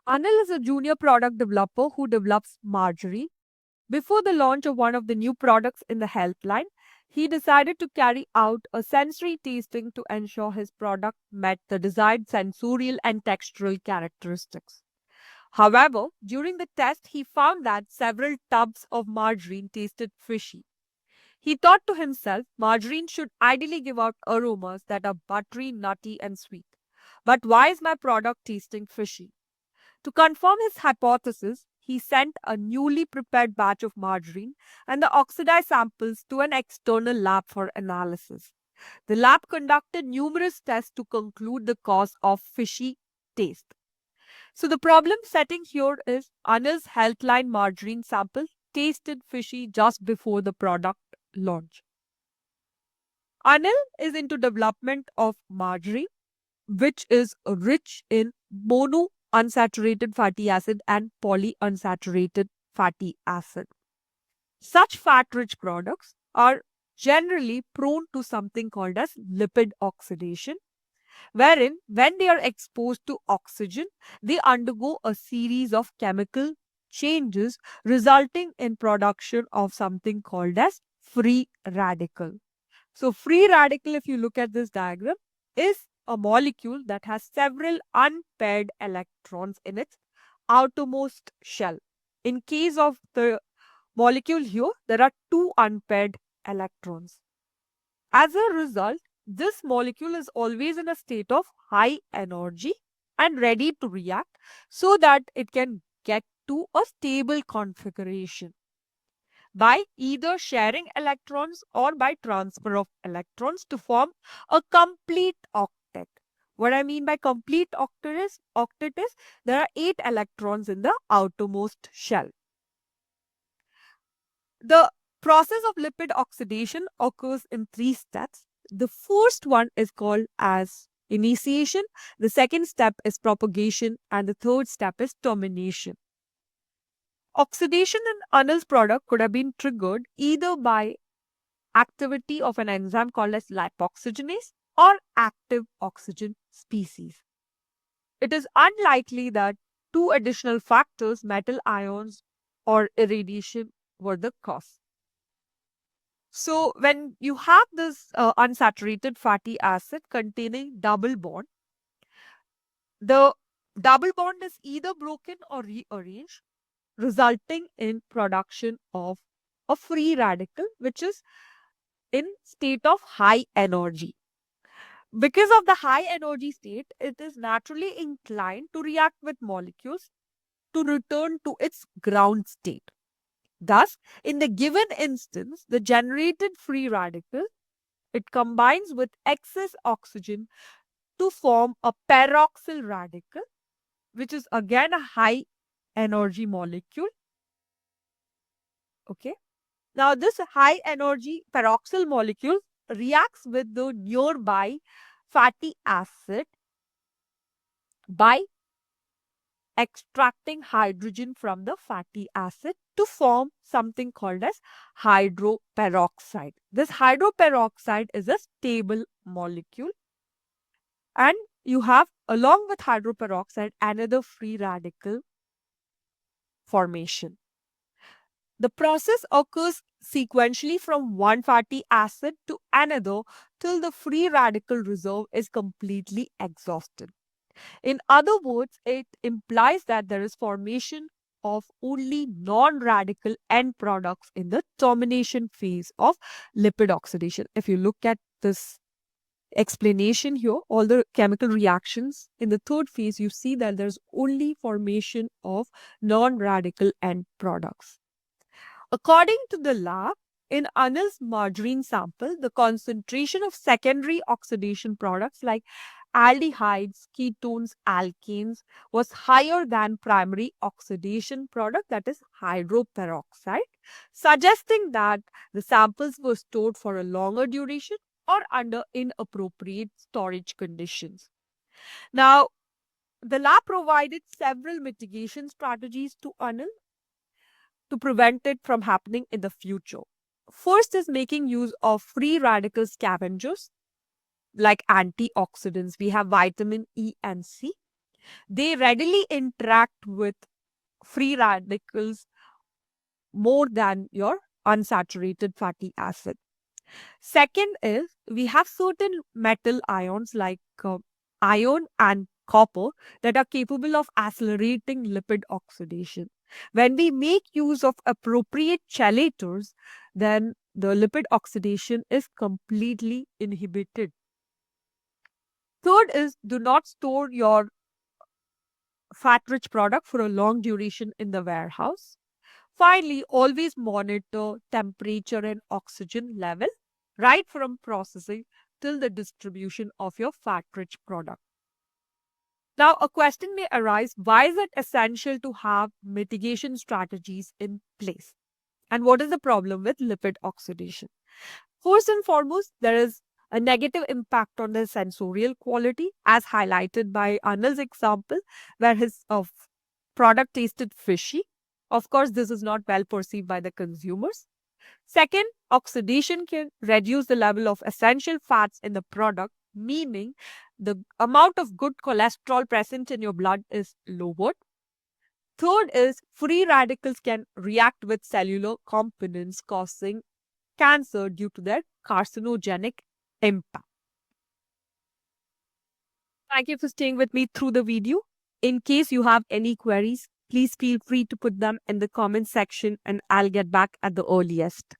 Anil is a junior product developer who develops margarine. Before the launch of one of the new products in the health line, he decided to carry out a sensory tasting to ensure his product met the desired sensorial and textural characteristics. However, during the test, he found that several tubs of margarine tasted fishy. He thought to himself, margarine should ideally give out aromas that are buttery, nutty, and sweet. But why is my product tasting fishy? To confirm his hypothesis, he sent a newly prepared batch of margarine and the oxidized samples to an external lab for analysis. The lab conducted numerous tests to conclude the cause of fishy taste. So the problem setting here is Anil's Healthline margarine sample tasted fishy just before the product launch. Anil is into development of margarine, which is rich in mono unsaturated fatty acid and polyunsaturated fatty acid. Such fat-rich products are generally prone to something called as lipid oxidation, wherein when they are exposed to oxygen, they undergo a series of chemical changes resulting in production of something called as free radical. So free radical, if you look at this diagram, is a molecule that has several unpaired electrons in its outermost shell. In case of the molecule here, there are two unpaired electrons. As a result, this molecule is always in a state of high energy and ready to react so that it can get to a stable configuration by either sharing electrons or by transfer of electrons to form a complete octet. What I mean by complete octet is there are 8 electrons in the outermost shell. The process of lipid oxidation occurs in 3 steps. The first one is called as initiation, the second step is propagation, and the third step is termination. Oxidation in Anil's product could have been triggered either by activity of an enzyme called as lipoxygenase or active oxygen species. It is unlikely that two additional factors, metal ions or irradiation, were the cause. So, when you have this unsaturated fatty acid containing double bond, the double bond is either broken or rearranged, resulting in production of a free radical, which is in state of high energy. Because of the high energy state, it is naturally inclined to react with molecules to return to its ground state. Thus, in the given instance, the generated free radical, it combines with excess oxygen to form a peroxyl radical, which is again a high energy molecule. Okay. Now, this high energy peroxyl molecule reacts with the nearby fatty acid by extracting hydrogen from the fatty acid to form something called as hydroperoxide. This hydroperoxide is a stable molecule, and you have along with hydroperoxide another free radical formation. The process occurs sequentially from one fatty acid to another till the free radical reserve is completely exhausted. In other words, it implies that there is formation of only non-radical end products in the termination phase of lipid oxidation. If you look at this explanation here, all the chemical reactions in the third phase, you see that there's only formation of non-radical end products. According to the lab, in Anil's margarine sample, the concentration of secondary oxidation products like aldehydes, ketones, alkanes was higher than primary oxidation product, that is hydroperoxide, suggesting that the samples were stored for a longer duration or under inappropriate storage conditions. Now, the lab provided several mitigation strategies to Anil to prevent it from happening in the future. First is making use of free radical scavengers like antioxidants. We have vitamin E and C. They readily interact with free radicals more than your unsaturated fatty acid. Second is we have certain metal ions like iron and copper that are capable of accelerating lipid oxidation. When we make use of appropriate chelators, then the lipid oxidation is completely inhibited. Third is do not store your fat rich product for a long duration in the warehouse. Finally, always monitor temperature and oxygen level right from processing till the distribution of your fat rich product. Now, a question may arise, why is it essential to have mitigation strategies in place? And what is the problem with lipid oxidation? First and foremost, there is a negative impact on the sensorial quality, as highlighted by Anil's example, where his product tasted fishy. Of course, this is not well perceived by the consumers. Second, oxidation can reduce the level of essential fats in the product, meaning the amount of good cholesterol present in your blood is lowered. Third is free radicals can react with cellular components, causing cancer due to their carcinogenic impact. Thank you for staying with me through the video. In case you have any queries, please feel free to put them in the comment section and I'll get back at the earliest.